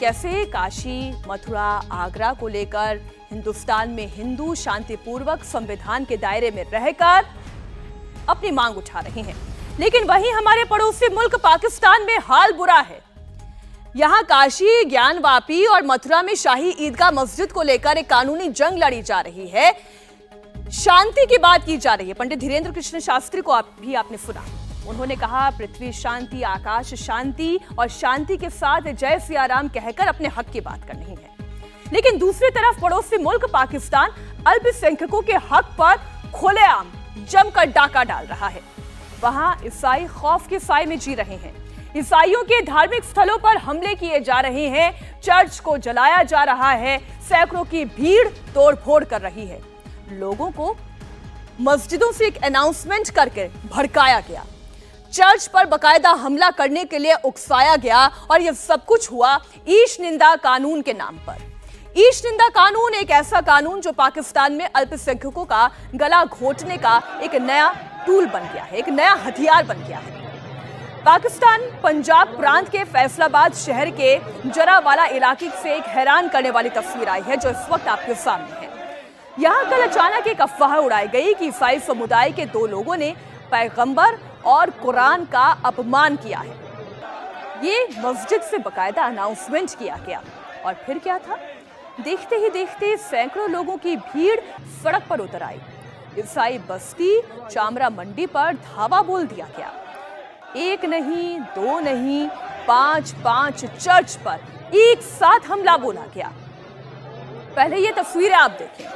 कैसे काशी, मथुरा, आगरा को लेकर हिंदुस्तान में हिंदू शांतिपूर्वक संविधान के दायरे में रहकर अपनी मांग उठा रहे हैं, लेकिन वहीं हमारे पड़ोसी मुल्क पाकिस्तान में हाल बुरा है। यहां काशी, ज्ञानवापी और मथुरा में शाही ईदगाह मस्जिद को लेकर एक कानूनी जंग लड़ी जा रही है। शांति की बात की जा रही है। पंडित धीरेन्द्र कृष्ण शास्त्री को आपने सुना, उन्होंने कहा पृथ्वी शांति, आकाश शांति और शांति के साथ जय सिया राम कहकर अपने हक की बात करनी है। लेकिन दूसरी तरफ पड़ोसी मुल्क पाकिस्तान अल्पसंख्यकों के हक पर खुलेआम जमकर डाका डाल रहा है। वहां ईसाई खौफ के साए में जी रहे हैं। ईसाइयों के धार्मिक स्थलों पर हमले किए जा रहे हैं, चर्च को जलाया जा रहा है, सैकड़ों की भीड़ तोड़फोड़ कर रही है। लोगों को मस्जिदों से एक अनाउंसमेंट करके भड़काया गया, चर्च पर बकायदा हमला करने के लिए उकसाया गया और यह सब कुछ हुआ ईश निंदा कानून के नाम पर। ईश निंदा कानून एक ऐसा कानून जो पाकिस्तान में अल्पसंख्यकों का गला घोटने का एक नया टूल बन गया है, एक नया हथियार बन गया है। पाकिस्तान पंजाब प्रांत के फैसलाबाद शहर के जरावाला इलाके से एक हैरान करने वाली तस्वीर आई है जो इस वक्त आपके सामने है। यहां कल अचानक एक अफवाह उड़ाई गई कि ईसाई समुदाय के दो लोगों ने पैगंबर और कुरान का अपमान किया है। ये मस्जिद से बकायदा अनाउंसमेंट किया गया और फिर क्या था, देखते ही देखते सैकड़ों लोगों की भीड़ सड़क पर उतर आई। ईसाई बस्ती चामरा मंडी पर धावा बोल दिया गया। एक नहीं, दो नहीं, 5 चर्च पर एक साथ हमला बोला गया। पहले ये तस्वीरें आप देखें।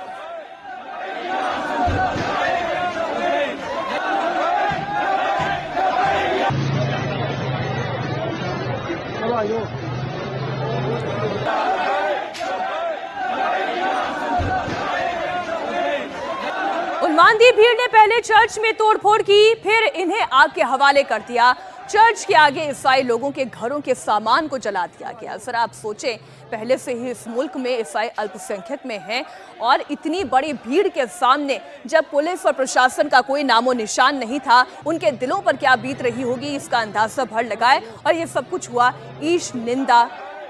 उन्मादी भीड़ ने पहले चर्च में तोड़फोड़ की, फिर इन्हें आग के हवाले कर दिया। चर्च के आगे ईसाई लोगों के घरों के सामान को जला दिया गया। जरा आप सोचें, पहले से ही इस मुल्क में ईसाई अल्पसंख्यक में हैं और इतनी बड़ी भीड़ के सामने जब पुलिस और प्रशासन का कोई नामो निशान नहीं था, उनके दिलों पर क्या बीत रही होगी इसका अंदाजा भर लगाए। और ये सब कुछ हुआ ईश निंदा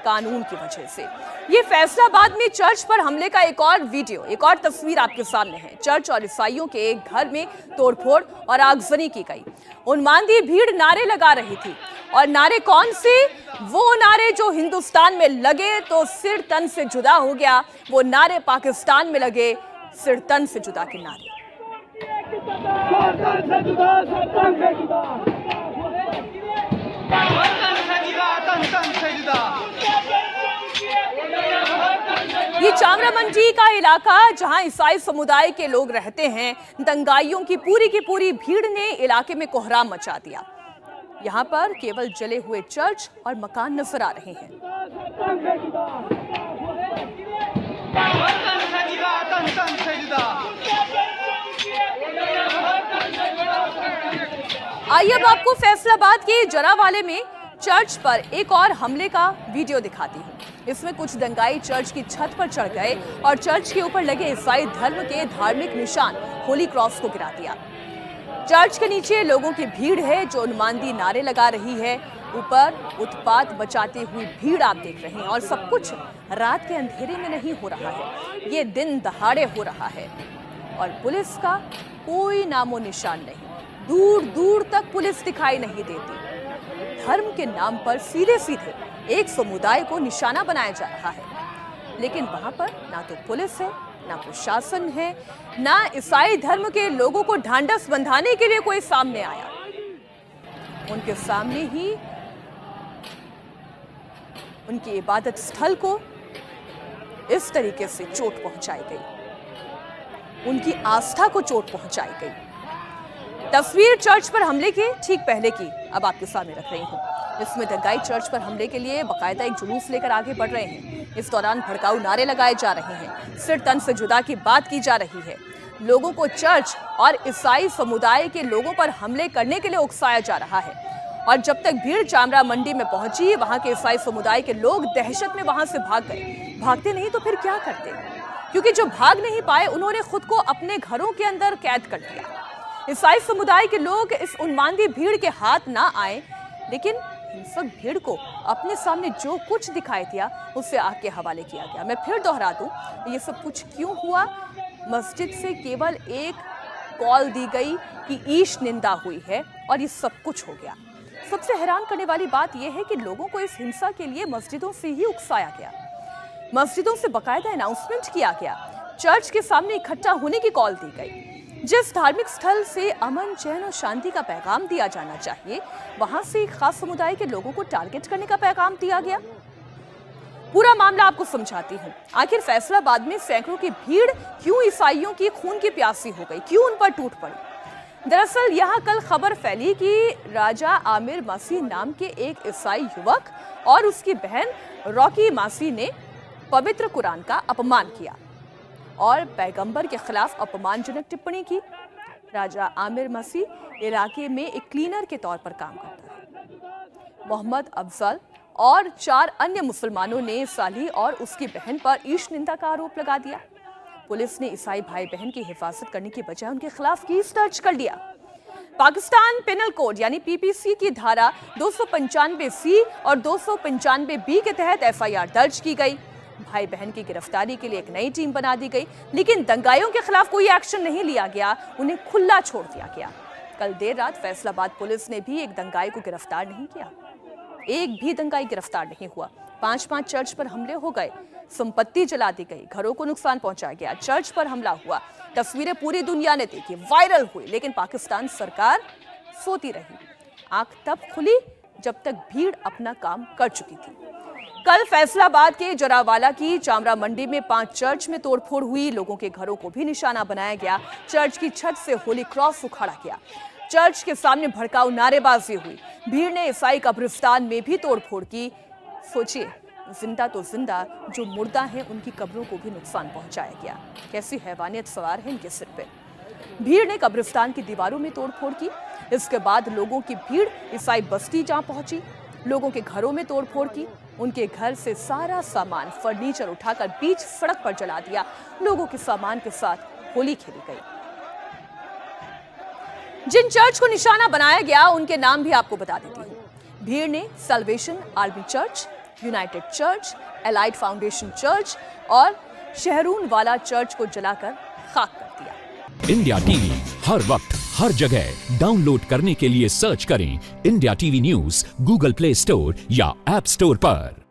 कानून की वजह से। ये फैसलाबाद में चर्च पर हमले का एक और वीडियो, एक और तस्वीर आपके सामने है। चर्च और ईसाइयों के एक घर में तोड़फोड़ और आगजनी की गई। उन्मादी भीड़ नारे लगा रही थी, और नारे कौन से? वो नारे जो हिंदुस्तान में लगे तो सिर तन से जुदा हो गया, वो नारे पाकिस्तान में लगे सिर तन से जुदा के नारे। ये चामरा मंडी का इलाका जहां ईसाई समुदाय के लोग रहते हैं, दंगाइयों की पूरी भीड़ ने इलाके में कोहराम मचा दिया। यहां पर केवल जले हुए चर्च और मकान नजर आ रहे हैं। आइए अब आपको फैसलाबाद के जरावाले में चर्च पर एक और हमले का वीडियो दिखाती हूँ। इसमें कुछ दंगाई चर्च की छत पर चढ़ गए और चर्च के ऊपर लगे ईसाई धर्म के धार्मिक निशान होली क्रॉस को गिरा दिया। चर्च के नीचे लोगों की भीड़ है जो उन्मादी नारे लगा रही है। ऊपर उत्पात मचाती हुई भीड़ आप देख रहे हैं, और सब कुछ रात के अंधेरे में नहीं हो रहा है, ये दिन दहाड़े हो रहा है। और पुलिस का कोई नामो निशान नहीं, दूर दूर तक पुलिस दिखाई नहीं देती। धर्म के नाम पर सीधे सीधे एक समुदाय को निशाना बनाया जा रहा है, लेकिन वहां पर ना तो पुलिस है, ना प्रशासन है, ना ईसाई धर्म के लोगों को ढांढस बंधाने के लिए कोई सामने आया। उनके सामने ही उनकी इबादत स्थल को इस तरीके से चोट पहुंचाई गई, उनकी आस्था को चोट पहुंचाई गई। तस्वीर चर्च पर हमले के ठीक पहले की अब आपके सामने रख रही हूँ। इसमें दंगाई चर्च पर हमले के लिए बाकायदा एक जुलूस लेकर आगे बढ़ रहे हैं। इस दौरान भड़काऊ नारे लगाए जा रहे हैं, सिर तन से जुदा की बात की जा रही है। लोगों को चर्च और ईसाई समुदाय के लोगों पर हमले करने के लिए उकसाया जा रहा है। और जब तक भीड़ चामरा मंडी में पहुंची, वहां के ईसाई समुदाय के लोग दहशत में वहां से भाग गए। भागते नहीं तो फिर क्या करते, क्योंकि जो भाग नहीं पाए उन्होंने खुद को अपने घरों के अंदर कैद कर लिया। ईसाई समुदाय के लोग इस उन्मादी भीड़ के हाथ ना आए, लेकिन हिंसक भीड़ को अपने सामने जो कुछ दिखाई दिया उसे आग के हवाले किया गया। मैं फिर दोहरा दूं, ये सब कुछ क्यों हुआ? मस्जिद से केवल एक कॉल दी गई कि ईश निंदा हुई है और ये सब कुछ हो गया। सबसे हैरान करने वाली बात यह है कि लोगों को इस हिंसा के लिए मस्जिदों से ही उकसाया गया, मस्जिदों से बकायदा अनाउंसमेंट किया गया, चर्च के सामने इकट्ठा होने की कॉल दी गई। जिस धार्मिक स्थल से अमन, चैन और शांति का पैगाम दिया जाना चाहिए, वहां से एक खास समुदाय के लोगों को टारगेट करने का पैगाम दिया गया। पूरा मामला आपको समझाती हूँ। आखिर फैसलाबाद में सैकड़ों की भीड़ क्यों ईसाइयों की खून की प्यासी हो गई, क्यों उन पर टूट पड़ी? दरअसल यहाँ कल खबर फैली कि राजा आमिर मसीह नाम के एक ईसाई युवक और उसकी बहन रॉकी मासी ने पवित्र कुरान का अपमान किया और पैगंबर के खिलाफ अपमानजनक टिप्पणी की। राजा आमिर मसीह इलाके में एक क्लीनर के तौर पर काम करता है। मोहम्मद अफजल और 4 अन्य मुसलमानों ने साली और उसकी बहन पर ईश निंदा का आरोप लगा दिया। पुलिस ने ईसाई भाई बहन की हिफाजत करने की बजाय उनके खिलाफ केस दर्ज कर लिया। पाकिस्तान पेनल कोड यानी पीपीसी की धारा 295C और 295B के तहत एफआईआर दर्ज की गई। भाई बहन की गिरफ्तारी के लिए एक नई टीम बना दी गई, लेकिन दंगाइयों के खिलाफ कोई एक्शन नहीं लिया गया, उन्हें खुला छोड़ दिया गया। कल देर रात फैसलाबाद पुलिस ने भी एक दंगाई को गिरफ्तार नहीं किया। एक भी दंगाई गिरफ्तार नहीं हुआ। 5 चर्च पर हमले हो गए, संपत्ति जला दी गई, घरों को नुकसान पहुंचाया गया, चर्च पर हमला हुआ। तस्वीरें पूरी दुनिया ने देखी, वायरल हुई, लेकिन पाकिस्तान सरकार सोती रही। आंख तब खुली जब तक भीड़ अपना काम कर चुकी थी। कल फैसलाबाद के जरावाला की चामरा मंडी में 5 चर्च में तोड़फोड़ हुई, लोगों के घरों को भी निशाना बनाया गया, चर्च की छत से होली क्रॉस उखाड़ा गया, चर्च के सामने भड़काऊ नारेबाजी हुई, भीड़ ने ईसाई कब्रिस्तान में भी तोड़फोड़ की। सोचिए, जिंदा तो जिंदा, जो मुर्दा हैं उनकी कब्रों को भी नुकसान पहुंचाया गया। कैसी हैवानियत सवार है इनके सिर पे। भीड़ ने कब्रिस्तान की दीवारों में तोड़फोड़ की। इसके बाद लोगों की भीड़ ईसाई बस्ती जा पहुंची, लोगों के घरों में तोड़फोड़ की, उनके घर से सारा सामान, फर्नीचर उठाकर बीच सड़क पर जला दिया। लोगों के सामान के साथ होली खेली गई। जिन चर्च को निशाना बनाया गया उनके नाम भी आपको बता देती हूँ। भीड़ ने Salvation Army Church, United Church, Elite Foundation Church और शहरून वाला चर्च को जलाकर खाक कर दिया। इंडिया टीवी हर वक्त हर जगह डाउनलोड करने के लिए सर्च करें India TV news Google play store या ऐप स्टोर पर।